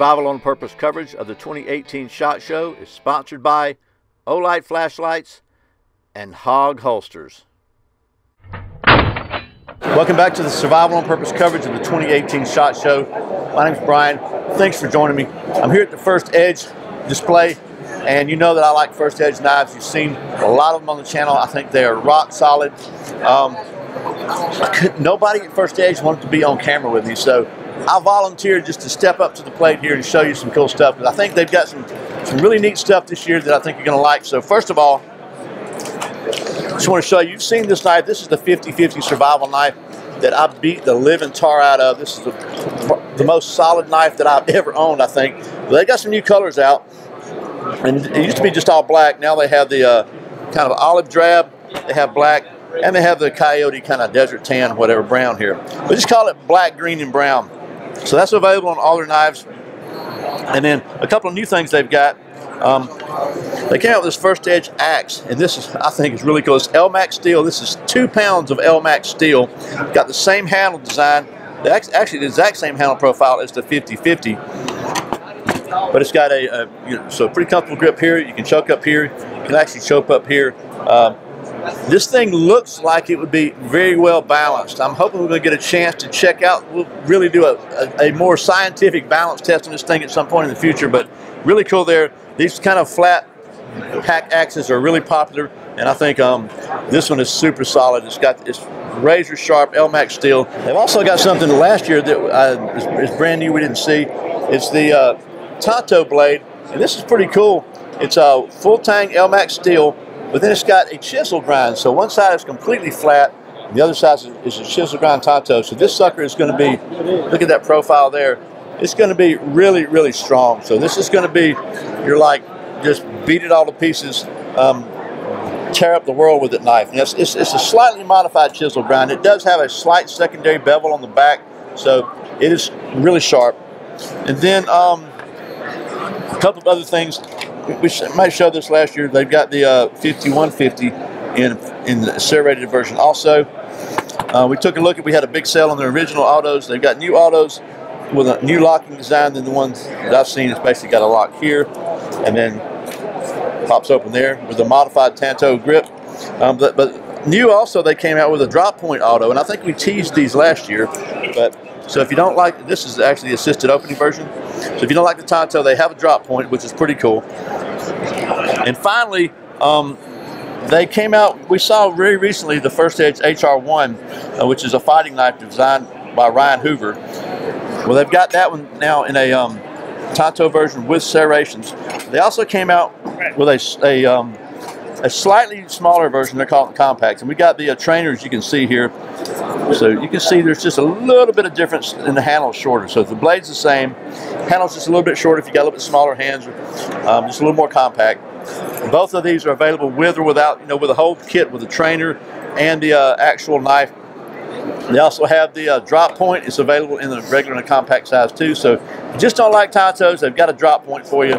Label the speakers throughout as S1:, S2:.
S1: Survival on Purpose coverage of the 2018 SHOT Show is sponsored by Olight Flashlights and Hog Holsters. Welcome back to the Survival on Purpose coverage of the 2018 SHOT Show. My name's Brian. Thanks for joining me. I'm here at the First Edge display, and you know that I like First Edge knives. You've seen a lot of them on the channel. I think they are rock solid. Nobody at First Edge wanted to be on camera with me, so I volunteered just to step up to the plate here and show you some cool stuff. But I think they've got some really neat stuff this year that I think you're going to like. So first of all, I just want to show you, you've seen this knife. This is the 50/50 survival knife that I beat the living tar out of. This is the most solid knife that I've ever owned, I think. But they got some new colors out, and it used to be just all black. Now they have the kind of olive drab, they have black, and they have the coyote kind of desert tan, whatever, brown here. We just call it black, green, and brown. So that's available on all their knives. And then a couple of new things they've got. They came out with this First Edge axe, and this is, I think, is really cool. It's Elmax steel. This is 2 pounds of Elmax steel. Got the same handle design. Actually, the exact same handle profile as the 50/50. But it's got a so pretty comfortable grip here. You can choke up here. You can actually choke up here. This thing looks like it would be very well balanced. I'm hoping we're going to get a chance to check out. We'll really do a more scientific balance test on this thing at some point in the future, but really cool there. These kind of flat hack axes are really popular, and I think this one is super solid. It's got this razor sharp Elmax steel. They've also got something last year that is brand new, we didn't see. It's the Tanto blade, and this is pretty cool. It's a full tang Elmax steel, but then it's got a chisel grind. So one side is completely flat, and the other side is a chisel grind Tanto. So this sucker is going to be, look at that profile there, it's going to be really, really strong. So this is going to be, you're like, just beat it all to pieces, tear up the world with that knife. And it's a slightly modified chisel grind. It does have a slight secondary bevel on the back, so it is really sharp. And then a couple of other things. We might show this last year. They've got the 5150 in the serrated version also. We took a look at, we had a big sale on the original autos. They've got new autos with a new locking design than the ones that I've seen. It's basically got a lock here and then pops open there with a modified Tanto grip. But new also, they came out with a drop point auto, and I think we teased these last year. But so if you don't like, this is actually the assisted opening version. So if you don't like the Tanto, they have a drop point, which is pretty cool. And finally, they came out, we saw very recently the First Edge HR1, which is a fighting knife designed by Ryan Hoover. Well, they've got that one now in a Tanto version with serrations. They also came out with a slightly smaller version. They're called compacts, and we got the trainers you can see here. So you can see there's just a little bit of difference in the handle shorter. So the blade's the same, handle's just a little bit shorter if you got a little bit smaller hands, or just a little more compact. Both of these are available with or without, with a whole kit with a trainer and the actual knife. They also have the drop point. It's available in the regular and compact size too. So if you just don't like Tantos, they've got a drop point for you.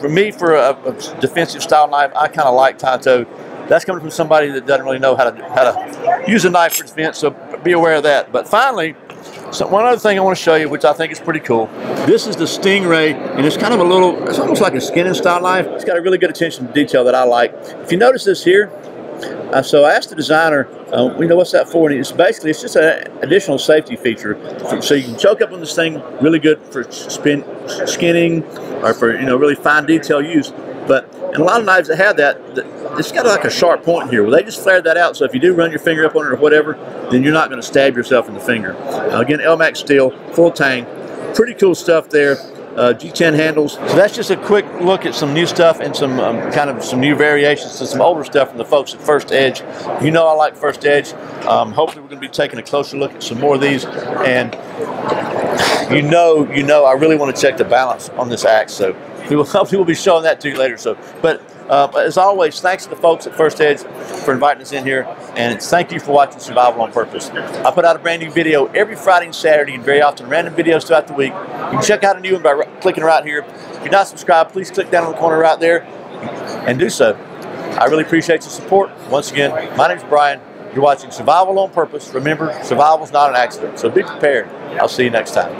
S1: For me, for a defensive style knife, I kind of like Tanto. That's coming from somebody that doesn't really know how to use a knife for defense, so be aware of that. But finally, so one other thing I want to show you, which I think is pretty cool. This is the Stingray, and it's kind of it's almost like a skinning style knife. It's got a really good attention to detail that I like. If you notice this here, so I asked the designer, what's that for? And it's just an additional safety feature. So you can choke up on this thing, really good for skinning or for really fine detail use. But in a lot of knives that have that, it's got like a sharp point here. Well, they just flared that out, so if you do run your finger up on it or whatever, then you're not going to stab yourself in the finger. Again, Elmax steel, full tang, pretty cool stuff there. G10 handles. So that's just a quick look at some new stuff and some some new variations to some older stuff from the folks at First Edge. I like First Edge. Hopefully we're going to be taking a closer look at some more of these, and I really want to check the balance on this axe. So hopefully we'll be showing that to you later. So, but as always, thanks to the folks at First Edge for inviting us in here, and thank you for watching Survival on Purpose. I put out a brand new video every Friday and Saturday, and very often random videos throughout the week. You can check out a new one by clicking right here. If you're not subscribed, please click down in the corner right there and do so. I really appreciate your support. Once again, my name's Brian. You're watching Survival on Purpose. Remember, survival's not an accident, so be prepared. I'll see you next time.